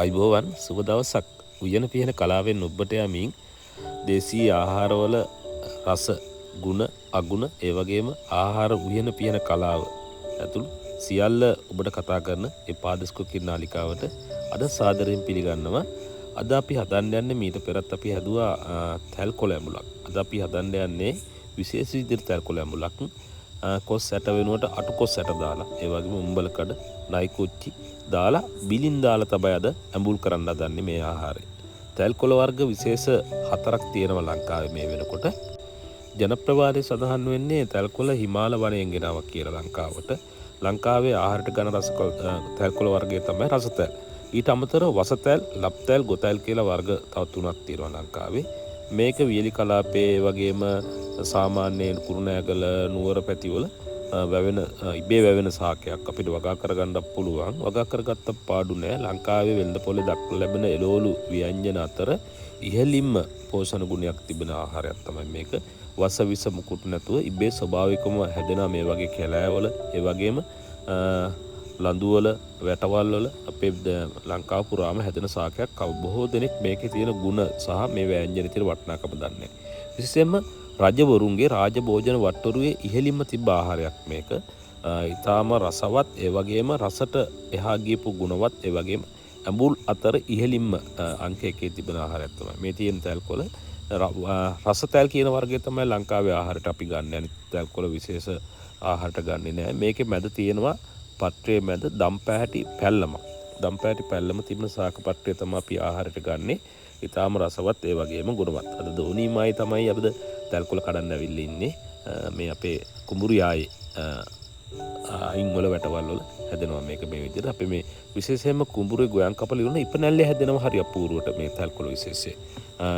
අයිබෝවන් සුබ දවසක්. උයන පියන කලාවෙන් ඔබට යමින් දේශීය ආහාරවල රස ගුණ අගුණ ඒ වගේම ආහාර උයන පියන කලාව ඇතුළු සියල්ල ඔබට කතා කරන ඒ පාදස්කෝ කියන නාලිකාවට අද සාදරයෙන් පිළිගන්නවා. අද අපි හදන්න යන්නේ මීට පෙරත් අපි හැදුවා තැල් කොළ ඇඹුලක්. අද අපි හදන්න යන්නේ විශේෂ විදිහට තැල් කොළ ඇඹුලක්. කොස් ඇට වෙනුවට අටු කොස් ඇට දාලා ඒ වගේම උඹලකඩ නයි කුච්චි දාලා බිලින් දාලා තමයි අද ඇඹුල් කරන්න හදන්නේ මේ ආහාරය. තැල් කොළ වර්ග විශේෂ 4ක් තියෙනවා ලංකාවේ මේ වෙනකොට. ජනප්‍රවාදයේ සඳහන් වෙන්නේ තැල් කොළ හිමාල වනයෙන් ගෙනාවා කියලා ලංකාවට. ලංකාවේ ආහාරයට ගන්න රස තැල් කොළ වර්ගය තමයි රස තැල්. ඊට අමතරව වස තැල්, ලප් තැල්, ගොතැල් කියලා වර්ග තව 3ක් තියෙනවා ලංකාවේ. මේක වියලි කලාපයේ වගේම සාමාන්‍යයෙන් කුරුණෑගල නුවර පැතිවල වැවෙන ඉබේ වැවෙන සාකයක් අපිට වගා කරගන්න පුළුවන්. වගා කරගත්ත පාඩු නෑ. ලංකාවේ වෙළඳ පොලේ දක්වලා ලැබෙන එළවලු ව්‍යංජන අතර ඉහළින්ම පෝෂණ ගුණයක් තිබෙන ආහාරයක් තමයි මේක. වස විස මුකුත් නැතුව ඉබේ ස්වභාවිකවම හැදෙන මේ වගේ කැලෑවල ඒ වගේම ලඳුවල වැටවල් වල අපේ ලංකාව පුරාම හැදෙන සාකයක්. බොහෝ දෙනෙක් මේකේ තියෙන ගුණ සහ මේ ව්‍යංජන තියෙන වටිනාකම දන්නේ. විශේෂයෙන්ම රජවරුන්ගේ රාජභෝජන වට්ටරුවේ ඉහළින්ම තිබ්බ ආහාරයක් මේක. ඊටාම රසවත් ඒ වගේම රසට එහා ගියපු ගුණවත් ඒ වගේම ඇඹුල් අතර ඉහළින්ම අංක 1 තිබෙන ආහාරයක් තමයි මේ තියෙන තැල් කොළ. රස තැල් කියන වර්ගය තමයි ලංකාවේ ආහාරයට අපි ගන්න යන්නේ. තැල් කොළ විශේෂ ආහාරයට ගන්නෙ නෑ. මේකේ මැද තියෙනවා පත්‍රයේ මැද දම්පැහැටි පැල්ලමක්. දම්පැහැටි පැල්ලම තිබෙන සාක පත්‍රය තමයි අපි ආහාරයට ගන්නෙ. ඊටාම රසවත් ඒ වගේම ගුණවත්. අද දෝනීමයි තමයි අපිට තැල් කොළ කඩන්න ඇවිල්ලා ඉන්නේ. මේ අපේ කුඹුරු යායේ අයින් වල වැටවල් වල හැදෙනවා මේක මේ විදිහට. අපි මේ විශේෂයෙන්ම කුඹුරේ ගොයන් කපල ඉන්න ඉපනැල්ලේ හැදෙනවා හරි අපූර්වට මේ තැල් කොළ විශේෂය.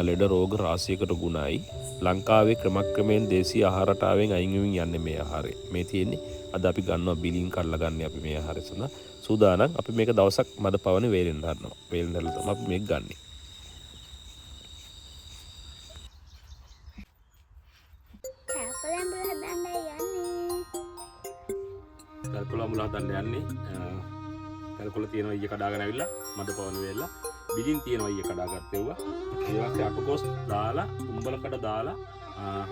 ලෙඩ රෝග රාශියකට ගුණයි. ලංකාවේ ක්‍රමක්‍රමයෙන් දේශීය ආහාර රටාවෙන් අයින් වෙමින් යන්නේ මේ ආහාරය. මේ තියෙන්නේ අද අපි ගන්නවා බිලින් කඩලා ගන්න අපි මේ ආහාරය සඳහා සූදානම්. අපි මේක දවසක් මද පවනේ වේලෙන් දානවා. වේලෙන් දාලා තමයි අපි මේක ගන්නෙ. තැල් කොළ අඹුල හදන්න යන්නේ. තැල් කොළ තියෙනවා ඊයේ කඩාගෙන ඇවිල්ලා මද පවන වෙලා බිලින් තියෙනවා ඊයේ කඩාගත්තේවා. ඒ වගේ අටකොස් දාලා උඹලකඩ දාලා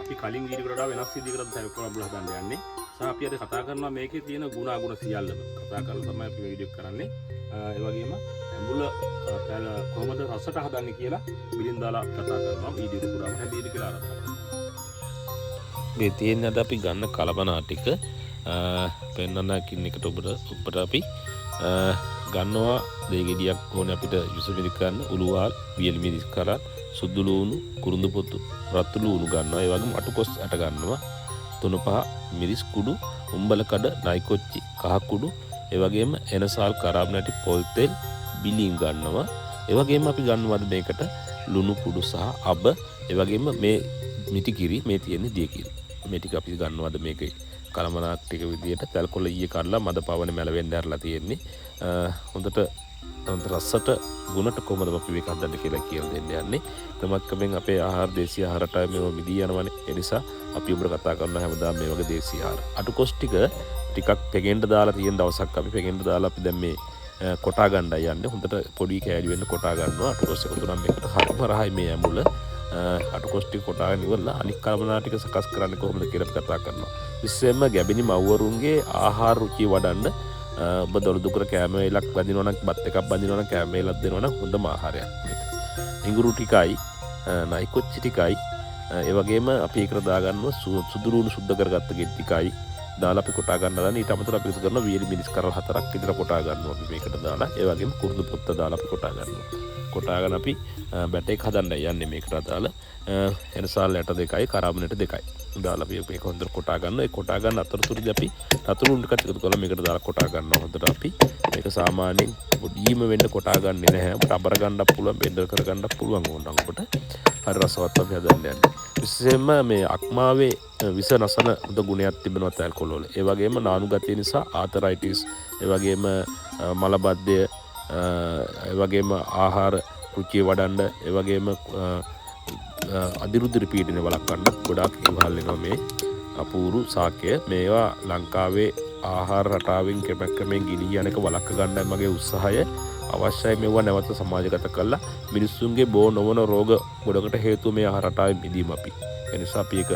අපි කලින් වීඩියෝ වලට වෙනස් විදිහකට තැල් කොළ අඹුල හදන්න යන්නේ. සහ අපි අද කතා කරනවා මේකේ තියෙන ගුණ අගුණ සියල්ලම කතා කරලා තමයි අපි වීඩියෝ කරන්නේ. ඒ වගේම අඹුල තැල් කොහොමද රසට හදන්නේ කියලා බිලින් දාලා කතා කරනවා වීඩියෝ එක පුරාම හැදීද කියලා ආරම්භ කරනවා. මේ තියෙන අද අපි ගන්න කලබනා ටික පෙන්නන්න කින් එකට ඔබට අපි ගන්නවා දෙය ගෙඩියක් ඕනේ අපිට යුසු මිරිස් ගන්න, උළුවාල්, වියලි මිරිස් කරත්, සුදු ලූණු, කුරුඳු පොතු, රතු ලූණු ගන්නවා. ඒ වගේම අටකොස් ඇට ගන්නවා. 3-5 මිරිස් කුඩු, උඹලකඩ, නයි කොච්චි, කහ කුඩු, ඒ වගේම එනසාල්, කරාබ් නැටි, පොල් තෙල්, බිලින් ගන්නවා. ඒ වගේම අපි ගන්නවාද මේකට ලුණු කුඩු සහ අබ, ඒ වගේම මේ මිටි කිරි, මේ තියෙන්නේ දිය කිරි. මේ ටික අපි ගන්නවාද මේකේ කලමනාක් ටික විදියට තැල් කොළ ඊයේ කඩලා මද පවනේ මැලවෙන්න ඇරලා තියෙන්නේ. හොඳට රසට ගුණට කොහොමද අපි මේක හදන්න කියලා දෙන්න යන්නේ. ක්‍රමක්‍රමයෙන් අපේ ආහාර දේශීය ආහාරට මේව මිදී යනවනේ. ඒ නිසා අපි ඔබට කතා කරනවා හැමදාම මේ වගේ දේශීය ආහාර. අටකොස් ටිකක් පෙගෙන්න දාලා තියෙන දවසක් අපි පෙගෙන්න දාලා අපි දැන් මේ කොටා ගන්නයි යන්නේ. හොඳට පොඩි කෑලි වෙන්න කොටා ගන්නවා. අටකොස් එක තුනක් මේකට හරිම රහයි මේ ඇඹුල. අටකොස් ටික කොටාගෙන ඉවරලා අනික් කලමනා ටික සකස් කරන්නේ කොහොමද කියලා අපි කතා කරනවා. විශේෂයෙන්ම ගැබිනි මව්වරුන්ගේ ආහාර රුචිය වඩන්න ඔබ දොළු කර කෑම වේලක් බඳිනවා නම් බත් එකක් බඳිනවා නම් කෑම වේලක් දෙනවා නම් හොඳම ආහාරයක් මේක. ඉඟුරු ටිකයි නයි කොච්චි ටිකයි ඒ වගේම අපි ඒකට දාගන්නවා සුදු ලුණු සුද්ධ කරගත්ත ගෙඩි ටිකයි දාලා අපි කොටා ගන්නවා. ඊට අමතරව අපි එකතු කරනවා වියලි මිරිස් කරල් 4ක් විතර කොටා ගන්නවා අපි මේකට දාලා. ඒ වගේම කුරුඳු පොත්ත දාලා අපි කොටා ගන්නවා. කොටාගෙන අපි බැටේක් හදන්න යන්නේ මේකට දාලා. එනසාල් ඇට 2යි කරාබ් නැටි 2යි දාලා අපි මේක හොඳට කොටා ගන්නවා. ඒ කොටා ගන්න අතරතුරදී අපි රතු ලුණු ටිකක් එකතු කරලා මේකට දාලා කොටා ගන්නවා. හොඳට අපි මේක සාමාන්‍යයෙන් පොඩිම වෙන්න කොටා ගන්නේ නැහැ. අපිට අබර ගන්නත් පුළුවන්, බෙන්ඩර් කර ගන්නත් පුළුවන් ඕනනම් අපිට. හරි රසවත් අපි හදන්න යන්නේ. විශේෂයෙන්ම මේ අක්මාවේ විස නසන හොඳ ගුණයක් තිබෙනවා තැල් කොළ වල. ඒ වගේම නානු ගතිය නිසා ආතරයිටිස්, ඒ වගේම මලබද්ධය, ඒ වගේම ආහාර රුචිය වඩන්න, ඒ වගේම අදිරුද්‍ර පීඩනය වළක්වන්න ගොඩාක් ඉවහල් වෙනවා මේ අපූරු සාකය. මේවා ලංකාවේ ආහාර රටාවෙන් ක්‍රමක්‍රමයෙන් ගිලී යන එක වළක්ව ගන්නයි මගේ උත්සාහය. අවශ්‍යයි මේවා නැවත සමාජගත කරලා මිනිස්සුන්ගේ බෝ නොවන රෝග ගොඩකට හේතුව මේ ආහාර රටාවේ මිදීම අපි. ඒ නිසා අපි ඒක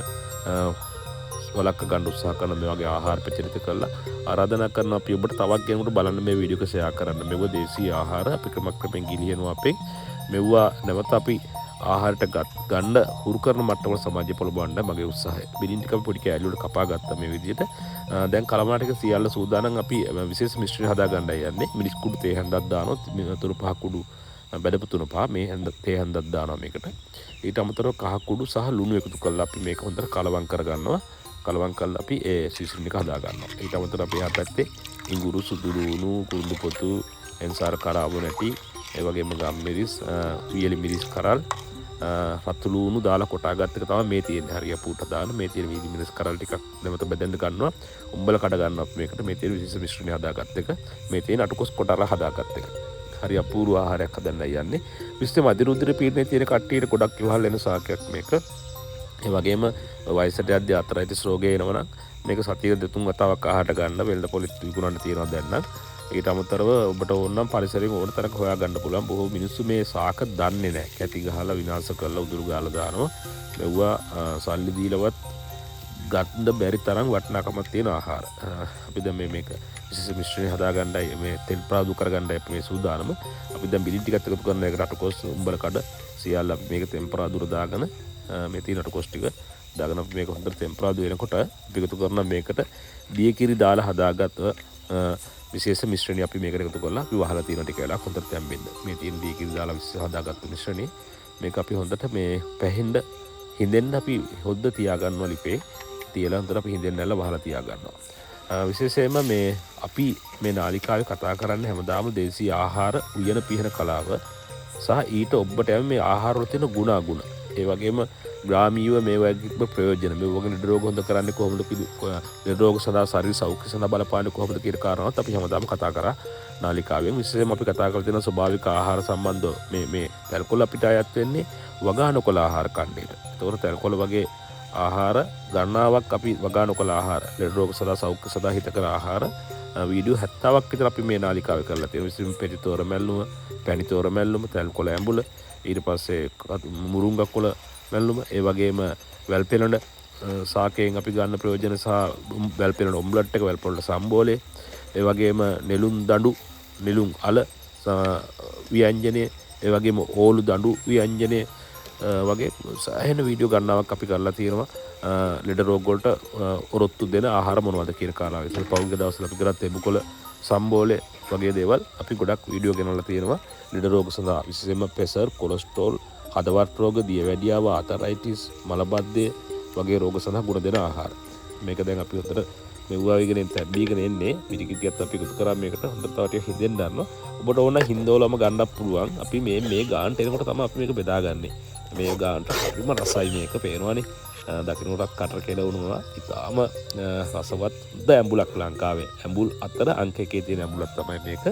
වලක්ක ගන්න උත්සාහ කරන මේ වගේ ආහාර ප්‍රචලිත කරලා ආරාධනා කරන අපි ඔබට තවත් කෙනෙකුට බලන්න මේ වීඩියෝ එක ෂෙයා කරන්න. මේව දේශීය ආහාර අපි ක්‍රමක්‍රමයෙන් ගිලිනවා අපේ. මෙවුවා නැවත අපි ආහාරයට ගන්න හුරු කරන මට්ටමල සමාජය පොළඹවන්න මගේ උත්සාහය. බිලින් ටික පොඩි කෑලි වල කපා ගත්තා මේ විදිහට. දැන් කලමනා ටික සියල්ල සූදානම් අපි විශේෂ මිශ්‍රණය හදා ගන්නයි යන්නේ. මිරිස් කුඩු තේ හැන්දක් දානවා. තුරු පහ කුඩු බඩපු තුන පහ මේ හැන්ද තේ හැන්දක් දානවා මේකට. ඊට අමතරව කහ කුඩු සහ ලුණු එකතු කරලා අපි මේක හොඳට කලවම් කර ගන්නවා. කලවම් කරලා අපි ඒ මිශ්‍රණය එක හදා ගන්නවා. ඊට අමතරව අපි එහා පැත්තේ ඉඟුරු සුදු ලුණු කුරුඳු පොතු එන්සාර කරාබු නැටි ඒ වගේම ගම් මිරිස් වියලි මිරිස් කරල් රතු ලුණු දාලා කොටා ගත්ත එක තමයි මේ තියෙන්නේ. හරිය පූට දාන මේ තියෙන වියලි මිරිස් කරල් ටිකක් නැවත බෙදෙන්න ගන්නවා. උඹල කඩ ගන්නවා මේකට. මේ තියෙන විශේෂ මිශ්‍රණය හදාගත්ත එක. මේ තියෙන අටකොස් කොටලා හදාගත්ත එක. හරි අපූර්ව ආහාරයක් හදන්නයි යන්නේ. විශේෂ මධුරුද්‍ර පීඩනයේ තියෙන කට්ටියට ගොඩක් ඉවහල් වෙන සාකයක් මේක. ඒ වගේම වයසට යද්දී ආතරයිටිස් රෝගය එනවනම් මේක සතිය දෙතුන් වතාවක් ආහාරට ගන්න වෙළඳ පොලිස් විකුණන්න තියෙනවා දැන් නම්. ඊට අමතරව ඔබට ඕන නම් පරිසරයෙන් ඕන තරක හොයා ගන්න පුළුවන්. බොහෝ මිනිස්සු මේ සාක දන්නේ නැහැ. කැටි ගහලා විනාශ කරලා උදුරු ගාලා දානවා. මෙවුවා සල්ලි දීලවත් ගන්න බැරි තරම් වටිනාකමක් තියෙන ආහාර. අපි දැන් මේක විශේෂ මිශ්‍රණය හදා ගන්නයි මේ තෙල් ප්‍රාදු කර ගන්නයි අපි මේ සූදානම. අපි දැන් බිලි ටිකත් එකතු කරන එකට අටකොස් උඹල කඩ සියල්ල අපි මේක ටෙම්පරාදුර දාගෙන මේ තියෙන අටකොස් ටික දාගෙන අපි මේක හොඳට ටෙම්පරාදු වෙනකොට එකතු කරන මේකට දියකිරි දාලා හදාගත්ත විශේෂ මිශ්‍රණය අපි මේකට එකතු කරලා අපි වහලා තියෙන ටික වෙලා හොඳට තැම්බෙන්න. මේ තියෙන දියකිරි දාලා විශේෂ හදාගත්ත මිශ්‍රණය මේක අපි හොඳට මේ පැහෙන්න හිඳෙන්න අපි හොද්ද තියා ගන්නවා ලිපේ. තියලා හොඳට අපි හිඳෙන්න නැල්ල වහලා තියා ගන්නවා. විශේෂයෙන්ම මේ අපි මේ නාලිකාවේ කතා කරන්නේ හැමදාම දේශීය ආහාර උයන පිහන කලාව සහ ඊට ඔබට මේ ආහාර වල තියෙන ගුණ. ඒ වගේම ග්‍රාමීයව මේ වගේ ප්‍රයෝජන මේ වගේ නිරෝග රෝග හොඳ කරන්නේ කොහොමද නිරෝග සඳහා ශරීර සෞඛ්‍ය සඳහා බලපාන්නේ කොහොමද කියන කාරණාවත් අපි හැමදාම කතා කරා නාලිකාවෙන්. විශේෂයෙන්ම අපි කතා කරලා තියෙන ස්වභාවික ආහාර සම්බන්ධව මේ තල්කොළ අපිට අයත් වෙන්නේ වගානුකොළ ආහාර ඛණ්ඩයට. ඒතකොට තල්කොළ වගේ ආහාර ගණනාවක් අපි වගානුකොළ ආහාර ලෙඩ රෝග සඳහා සෞඛ්‍ය සඳහා හිතකර ආහාර වීඩියෝ 70ක් විතර අපි මේ නාලිකාවේ කරලා තියෙනවා. විශේෂයෙන් පෙරිතෝර මැල්ලුම, පැණිතෝර මැල්ලුම, තල්කොළ ඇඹුල, ඊට පස්සේ මුරුංගකොළ මැල්ලුම, ඒ වගේම වැල්පෙළඳ සාකයෙන් අපි ගන්න ප්‍රයෝජන සහ වැල්පෙළඳ ඔම්ලට් එක වැල්පෙළඳ සම්බෝලේ, ඒ වගේම නෙළුම් දඬු, නෙළුම් අල ව්‍යංජනයේ, ඒ වගේම ඕලු දඬු ව්‍යංජනයේ වගේ සෑහෙන වීඩියෝ ගණනාවක් අපි කරලා තියෙනවා. ලෙඩ රෝග වලට ඔරොත්තු දෙන ආහාර මොනවද කියන කාරණාව. ඉතින් පෞද්ගලික දවස්වල අපි කරත් එබුකොළ සම්බෝලේ වගේ දේවල් අපි ගොඩක් වීඩියෝ ගෙනල්ලා තියෙනවා. ලෙඩ රෝග සඳහා විශේෂයෙන්ම ප්‍රෙෂර්, කොලෙස්ටරෝල්, හදවත් රෝග, දියවැඩියාව, ආතරයිටිස්, මලබද්ධය වගේ රෝග සඳහා ගුණ දෙන ආහාර. මේක දැන් අපි හොඳට මෙවුවා විගෙන තැබීගෙන එන්නේ. පිටිකිටියත් අපි එකතු කරා මේකට හොඳට තව ටිකක් හිඳෙන්න ගන්නවා. ඔබට ඕන හින්දෝලම ගන්නත් පුළුවන්. අපි මේ ගානට එනකොට තමයි අපි මේක බෙදාගන්නේ. මේ ගානට හරිම රසයි මේක පේනවනේ. දකින්නටත් කටර කෙලවුනවා. ඉතාලම රසවත් ද ඇඹුලක් ලංකාවේ. ඇඹුල් අතර අංක 1 තියෙන ඇඹුලක් තමයි මේක.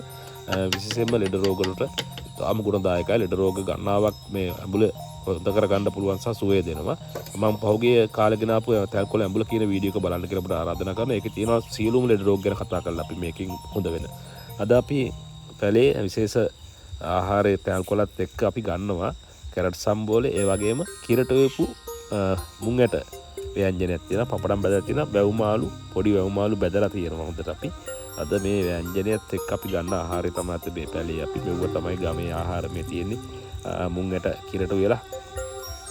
විශේෂයෙන්ම ලෙඩ රෝග වලට ඉතාලම ගුණදායකයි. ලෙඩ රෝග ගණනාවක් මේ ඇඹුල හොද කරගන්න පුළුවන් සහ සුවය දෙනවා. මම පහුගිය කාලේ ගෙන ආපු තල්කොළ ඇඹුල කියන වීඩියෝ එක බලන්න කියලා ඔබට ආරාධනා කරනවා. ඒකේ තියෙනවා සියලුම ලෙඩ රෝග ගැන කතා කරලා අපි මේකෙන් හොඳ වෙන. අද අපි කලේ විශේෂ ආහාරයේ තල්කොළත් එක්ක අපි ගන්නවා කැරට් සම්බෝලේ, ඒ වගේම කිරට වේපු මුං ඇට ව්‍යංජනයක් තියෙනවා. පපඩම් බැදලා තියෙනවා. වැව් මාළු, පොඩි වැව් මාළු බැදලා තියෙනවා හොඳට අපි. අද මේ ව්‍යංජනයත් එක්ක අපි ගන්න ආහාරය තමයි අද මේ පැලේ අපි මෙව්ව තමයි ගමේ ආහාර මේ තියෙන්නේ. මුං ඇට කිරට වෙලා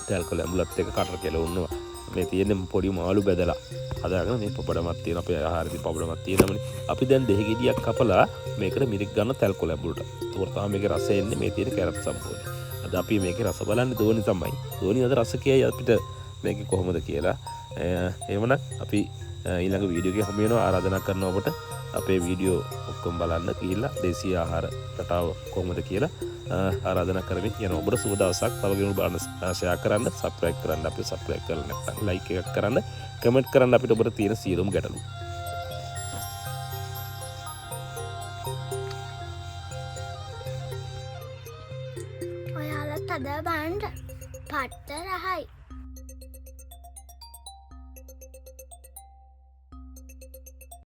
තල්කොළ ඇඹුලත් එක්ක කටර කෙලවුනවා. මේ තියෙන්නේ පොඩි මාළු බැදලා හදාගෙන මේ පපඩමක් තියෙනවා. අපේ ආහාරෙදි පපඩමක් තියෙනමනේ. අපි දැන් දෙහි ගෙඩියක් කපලා මේකට මිරික් ගන්න තල්කොළ ඇඹුලට. ඒකට තමයි මේකේ රසය එන්නේ. මේ තියෙන කැරට් සම්බෝලේ. අද අපි මේකේ රස බලන්නේ දෝනි තමයි. දෝනි අද රස කියයි අපිට මේක කොහොමද කියලා. එහෙමනම් අපි ඊළඟ වීඩියෝ එකේ හමු වෙනවා. ආරාධනා කරනවා ඔබට අපේ වීඩියෝ ඔක්කොම බලන්න කියලා දේශීය ආහාර රටාව කොහොමද කියලා ආරාධනා කරමින් යන ඔබට සුබ දවසක්. තව කෙනෙකුට බලන්න ෂෙයා කරන්න, සබ්ස්ක්‍රයිබ් කරන්න. අපි සබ්ස්ක්‍රයිබ් කරලා නැත්නම් ලයික් එකක් කරන්න, කමෙන්ට් කරන්න අපිට ඔබට තියෙන සියලුම ගැටලු. ඔයාලත් අද බලන්න පට්ට රහයි.